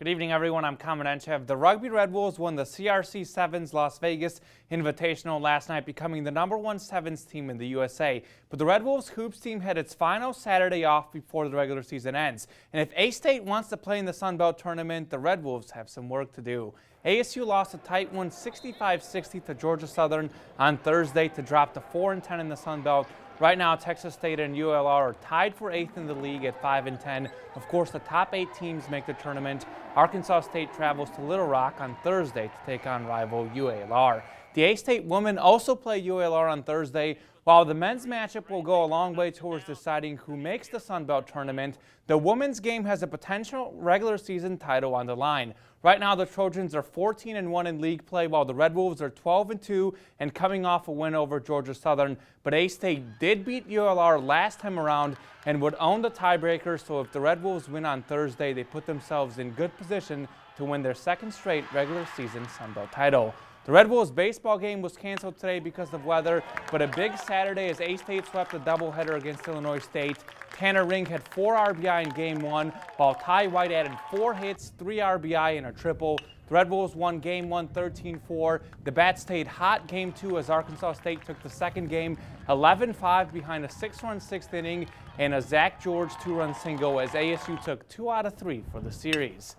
Good evening, everyone. I'm Kamen Enchev. The Rugby Red Wolves won the CRC Sevens Las Vegas Invitational last night, becoming the #1 Sevens team in the USA. But the Red Wolves Hoops team had its final Saturday off before the regular season ends. And if A-State wants to play in the Sun Belt tournament, the Red Wolves have some work to do. ASU lost a tight one 65-60 to Georgia Southern on Thursday to drop to 4-10 in the Sun Belt. Right now, Texas State and ULR are tied for 8th in the league at 5-10. Of course, the top 8 teams make the tournament. Arkansas State travels to Little Rock on Thursday to take on rival UALR. The A-State women also play UALR on Thursday. While the men's matchup will go a long way towards deciding who makes the Sun Belt tournament, the women's game has a potential regular season title on the line. Right now, the Trojans are 14-1 in league play, while the Red Wolves are 12-2 and coming off a win over Georgia Southern. But A-State did beat ULR last time around and would own the tiebreaker, so if the Red Wolves win on Thursday, they put themselves in good position to win their second straight regular season Sun Belt title. The Red Wolves baseball game was canceled today because of weather, but a big Saturday as A-State swept a doubleheader against Illinois State. Tanner Ring had 4 RBI in Game 1, while Ty White added 4 hits, 3 RBI, and a triple. The Red Wolves won Game 1 13-4. The Bats stayed hot Game 2 as Arkansas State took the second game 11-5 behind a 6-run 6th inning and a Zach George 2-run single as ASU took 2 out of 3 for the series.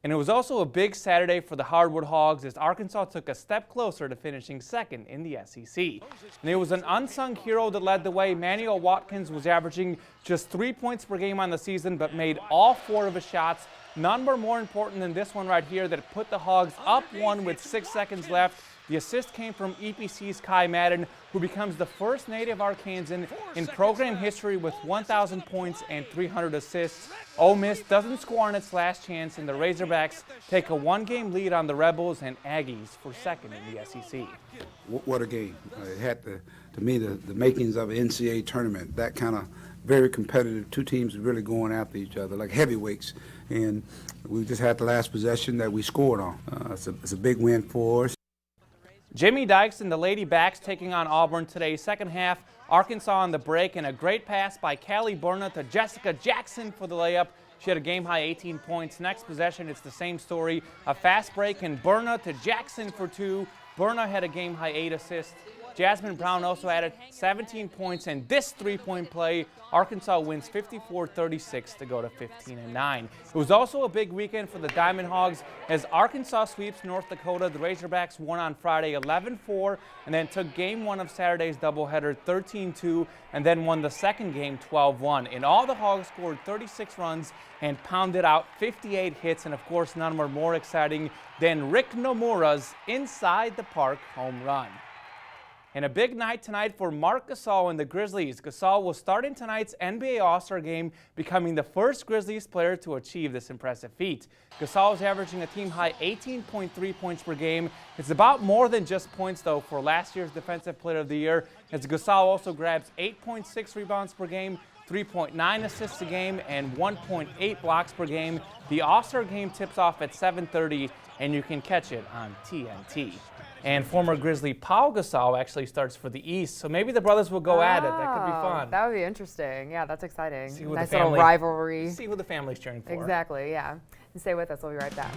And it was also a big Saturday for the Hardwood Hogs as Arkansas took a step closer to finishing second in the SEC. And it was an unsung hero that led the way. Manuel Watkins was averaging just 3 points per game on the season, but made all 4 of his shots. None were more important than this one right here that put the Hogs up 1 with 6 seconds left. The assist came from EPC's Kai Madden, who becomes the first native Arkansan in program history with 1,000 points and 300 assists. Ole Miss doesn't score on its last chance, and the Razorbacks take a 1-game lead on the Rebels and Aggies for second in the SEC. What a game. It had, to me, the makings of an NCAA tournament, that kind of very competitive, 2 teams really going after each other like heavyweights. And we just had the last possession that we scored on. It's a big win for us. Jimmy Dykes and the Lady Backs taking on Auburn today. Second half, Arkansas on the break, and a great pass by Callie Burna to Jessica Jackson for the layup. She had a game-high 18 points. Next possession, it's the same story. A fast break, and Burna to Jackson for 2. Burna had a game-high 8 assists. Jasmine Brown also added 17 points, and this 3-point play, Arkansas wins 54-36 to go to 15-9. It was also a big weekend for the Diamond Hogs as Arkansas sweeps North Dakota. The Razorbacks won on Friday 11-4 and then took Game 1 of Saturday's doubleheader 13-2 and then won the second game 12-1. In all, the Hogs scored 36 runs and pounded out 58 hits, and of course none were more exciting than Rick Nomura's inside the park home run. And a big night tonight for Marc Gasol and the Grizzlies. Gasol will start in tonight's NBA All-Star game, becoming the first Grizzlies player to achieve this impressive feat. Gasol is averaging a team-high 18.3 points per game. It's about more than just points, though, for last year's Defensive Player of the Year, as Gasol also grabs 8.6 rebounds per game, 3.9 assists a game, and 1.8 blocks per game. The All-Star game tips off at 7:30, and you can catch it on TNT. And former Grizzly Paul Gasol actually starts for the East, so maybe the brothers will go at it. That could be fun. That would be interesting. Yeah, that's exciting. See who nice the family, little rivalry. See who the family's cheering for. Exactly, yeah. And stay with us. We'll be right back.